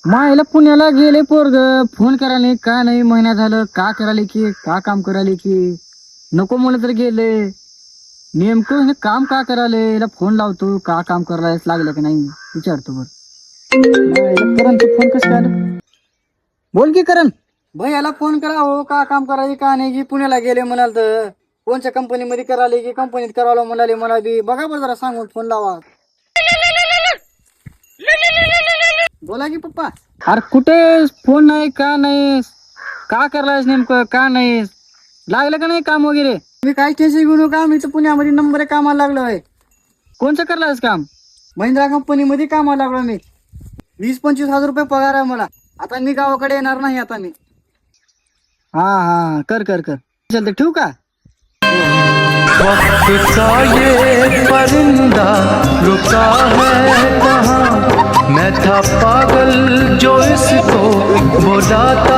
मायला पुण्याला गेले पोरग, फोन करायला का नाही, महिना झालं का करायला की का काम करायला की नको म्हणलं तर गेले. नेमकं हे काम का करायला, याला फोन लावतो का काम करायला लागलं की नाही विचारतो. बरं करणचं फोन कसं आलं, बोल की करण. भैयाला फोन करा हो, का काम करायचे का नाही की पुण्याला गेले म्हणाल तर कोणत्या कंपनीमध्ये करायला की कंपनीत करावं म्हणाले, मला बी बघा बरं जरा सांगून फोन लावा. बोला की पप्पा. अरे कुठे फोन नाही का नाही, का करायलास नेमकं का नाही, लागलं का नाही काम वगैरे. मी काय टेन्शन घेऊ नका, मी तर पुण्यामध्ये नंबर कामाला लागलो आहे. कोणचं करलास काम. महिंद्रा कंपनीमध्ये कामाला लागलो मी. 20-25 हजार रुपये पगार आहे मला. आता मी गावाकडे येणार नाही आता मी. हा हा कर कर कर चलते ठेवू का. वक्त का ये परिंदा रुका है कहाँ, मैं था पागल जो इसको बुलाता